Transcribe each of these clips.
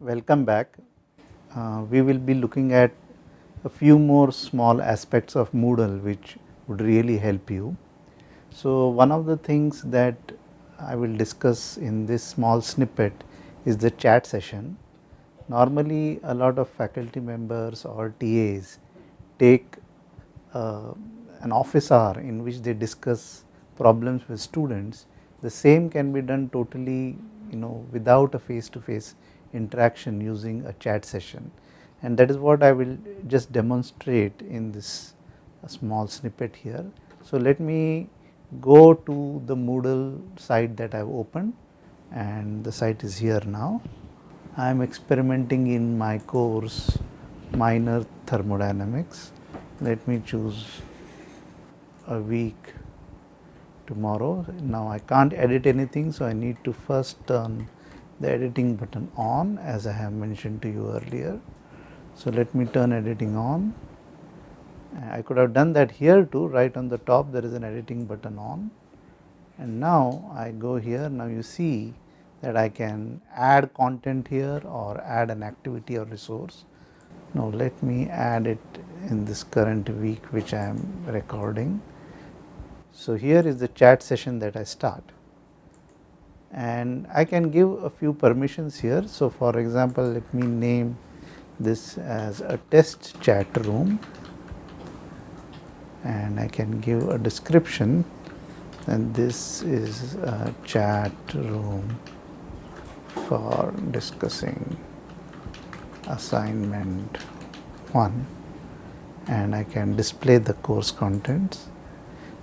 Welcome back. We will be looking at a few more small aspects of Moodle which would really help you. So, one of the things that I will discuss in this small snippet is the chat session. Normally, a lot of faculty members or TAs take uh, an office hour in which they discuss problems with students. The same can be done totally, without a face to face interaction using a chat session, and that is what I will just demonstrate in this small snippet here. So, let me go to the Moodle site that I have opened, and the site is here now. I am experimenting in my course minor thermodynamics. Let me choose a week tomorrow. Now I can't edit anything, so I need to first turn the editing button on, as I have mentioned to you earlier. So let me turn editing on. I could have done that here too. Right on the top there is an editing button on, and now I go here. Now you see that I can add content here or add an activity or resource. Now let me add it in this current week which I am recording. So here is the chat session that I start, and I can give a few permissions here. So for example, let me name this as a test chat room, and I can give a description, and this is a chat room for discussing assignment 1, and I can display the course contents.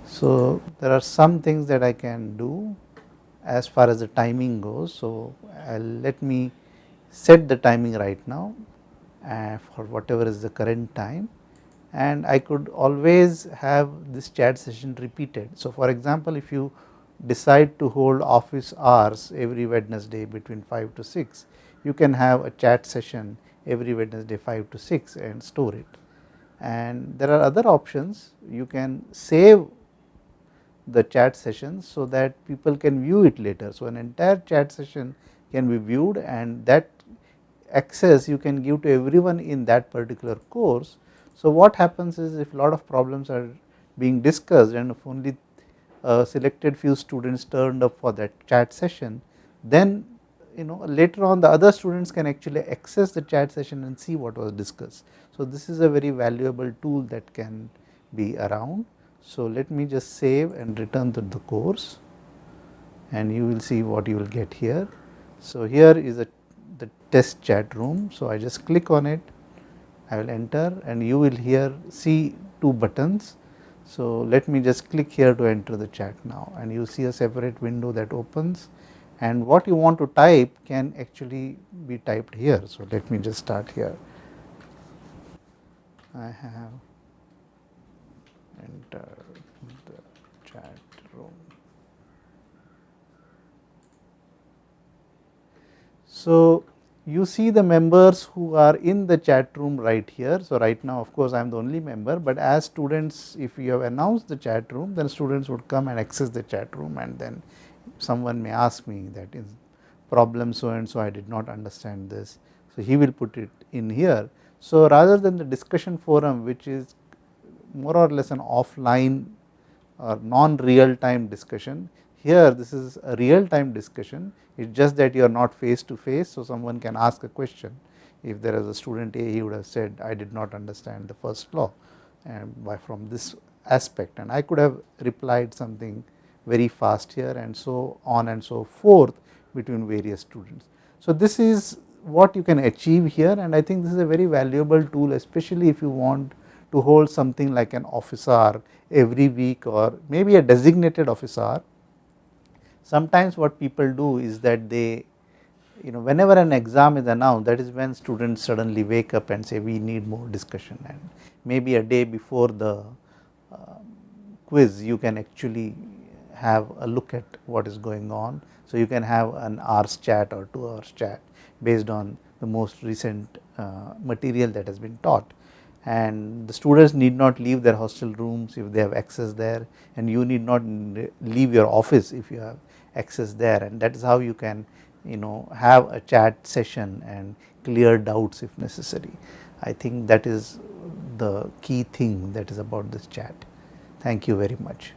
So there are some things that I can do as far as the timing goes. So let me set the timing right now for whatever is the current time, and I could always have this chat session repeated. So for example, if you decide to hold office hours every Wednesday between 5 to 6, you can have a chat session every Wednesday 5 to 6 and store it. And there are other options. You can save the chat sessions so that people can view it later. So an entire chat session can be viewed, and that access you can give to everyone in that particular course. So what happens is, if a lot of problems are being discussed and if only a selected few students turned up for that chat session, then later on the other students can actually access the chat session and see what was discussed. So this is a very valuable tool that can be around. So let me just save and return to the course, and you will see what you will get here. So here is the test chat room. So I just click on it, I will enter, and you will here see two buttons. So let me just click here to enter the chat now, and you see a separate window that opens, and what you want to type can actually be typed here. So let me just start here. I have entered the chat room. So you see the members who are in the chat room right here. So right now, of course, I am the only member, but as students, if you have announced the chat room, then students would come and access the chat room, and then someone may ask me that is problem so and so, I did not understand this. So he will put it in here. So rather than the discussion forum, which is more or less an offline or non real time discussion, here this is a real time discussion. It is just that you are not face to face. So someone can ask a question. If there is a student A, he would have said, I did not understand the first law from this aspect, and I could have replied something very fast here, and so on and so forth between various students. So this is what you can achieve here, and I think this is a very valuable tool, especially if you want to hold something like an office hour every week, or maybe a designated office hour. Sometimes what people do is that they, whenever an exam is announced, that is when students suddenly wake up and say we need more discussion, and maybe a day before the quiz you can actually have a look at what is going on. So you can have an hour's chat or 2 hours chat based on the most recent material that has been taught, and the students need not leave their hostel rooms if they have access there, and you need not leave your office if you have access there, and that is how you can have a chat session and clear doubts if necessary. I think that is the key thing that is about this chat. Thank you very much.